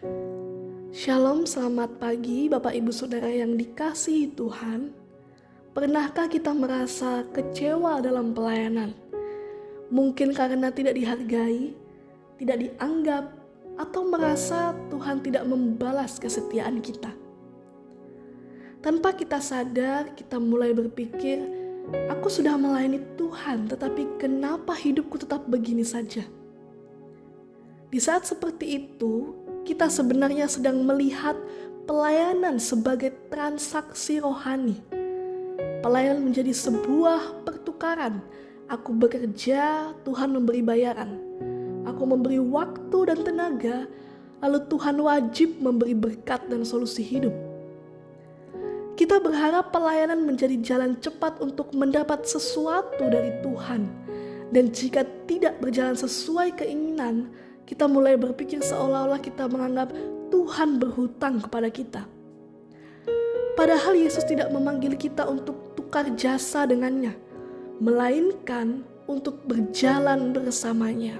Shalom, selamat pagi Bapak Ibu Saudara yang dikasihi Tuhan. Pernahkah kita merasa kecewa dalam pelayanan? Mungkin karena tidak dihargai, tidak dianggap, atau merasa Tuhan tidak membalas kesetiaan kita. Tanpa kita sadar, kita mulai berpikir, aku sudah melayani Tuhan, tetapi kenapa hidupku tetap begini saja? Di saat seperti itu, kita sebenarnya sedang melihat pelayanan sebagai transaksi rohani. Pelayanan menjadi sebuah pertukaran. Aku bekerja, Tuhan memberi bayaran. Aku memberi waktu dan tenaga, lalu Tuhan wajib memberi berkat dan solusi hidup. Kita berharap pelayanan menjadi jalan cepat untuk mendapat sesuatu dari Tuhan. Dan jika tidak berjalan sesuai keinginan, kita mulai berpikir seolah-olah kita menganggap Tuhan berhutang kepada kita. Padahal Yesus tidak memanggil kita untuk tukar jasa dengannya, melainkan untuk berjalan bersamanya.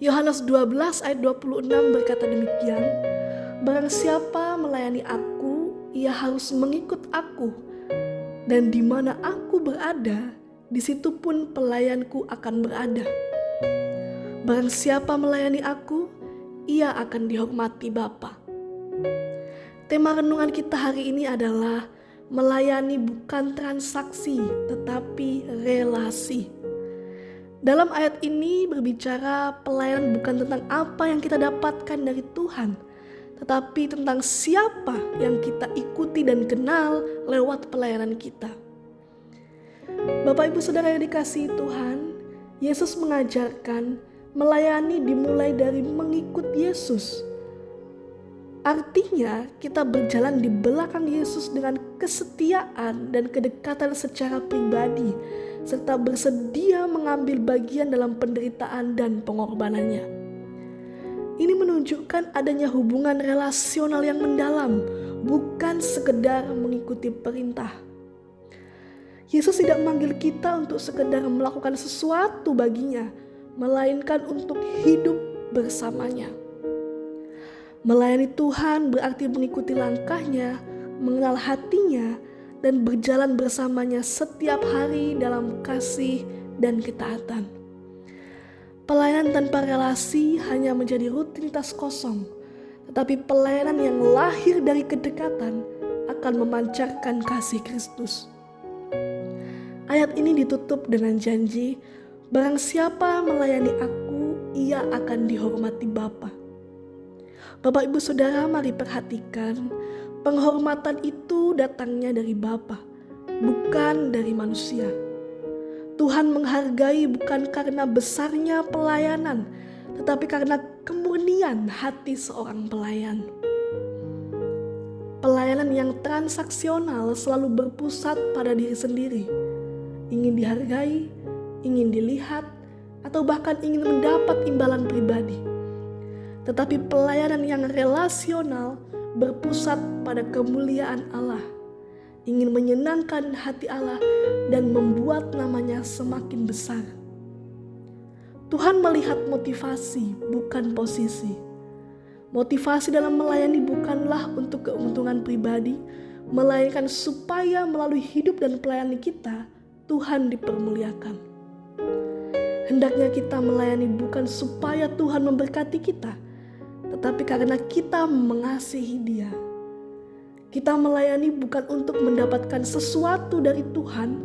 Yohanes 12 ayat 26 berkata demikian, barang siapa melayani aku, ia harus mengikut aku, dan di mana aku berada, di situ pun pelayanku akan berada. Barang siapa melayani aku, ia akan dihormati Bapa. Tema renungan kita hari ini adalah melayani bukan transaksi, tetapi relasi. Dalam ayat ini berbicara pelayanan bukan tentang apa yang kita dapatkan dari Tuhan, tetapi tentang siapa yang kita ikuti dan kenal lewat pelayanan kita. Bapak Ibu Saudara yang dikasihi Tuhan, Yesus mengajarkan melayani dimulai dari mengikut Yesus. Artinya kita berjalan di belakang Yesus dengan kesetiaan dan kedekatan secara pribadi, serta bersedia mengambil bagian dalam penderitaan dan pengorbanannya. Ini menunjukkan adanya hubungan relasional yang mendalam, bukan sekedar mengikuti perintah. Yesus tidak memanggil kita untuk sekedar melakukan sesuatu baginya, melainkan untuk hidup bersamanya. Melayani Tuhan berarti mengikuti langkahnya, mengenal hatinya, dan berjalan bersamanya setiap hari dalam kasih dan ketaatan. Pelayanan tanpa relasi hanya menjadi rutinitas kosong, tetapi pelayanan yang lahir dari kedekatan akan memancarkan kasih Kristus. Ayat ini ditutup dengan janji, barang siapa melayani aku, ia akan dihormati Bapa. Bapak Ibu Saudara, mari perhatikan, penghormatan itu datangnya dari Bapa, bukan dari manusia. Tuhan menghargai bukan karena besarnya pelayanan, tetapi karena kemurnian hati seorang pelayan. Pelayanan yang transaksional selalu berpusat pada diri sendiri, ingin dihargai, ingin dilihat, atau bahkan ingin mendapat imbalan pribadi. Tetapi pelayanan yang relasional berpusat pada kemuliaan Allah, ingin menyenangkan hati Allah dan membuat namanya semakin besar. Tuhan melihat motivasi, bukan posisi. Motivasi dalam melayani bukanlah untuk keuntungan pribadi, melainkan supaya melalui hidup dan pelayanan kita, Tuhan dipermuliakan. Hendaknya kita melayani bukan supaya Tuhan memberkati kita, tetapi karena kita mengasihi Dia. Kita melayani bukan untuk mendapatkan sesuatu dari Tuhan,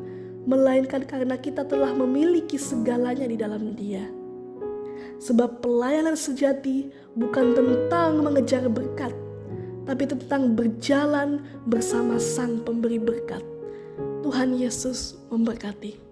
melainkan karena kita telah memiliki segalanya di dalam Dia. Sebab pelayanan sejati bukan tentang mengejar berkat, tapi tentang berjalan bersama Sang Pemberi berkat. Tuhan Yesus memberkati.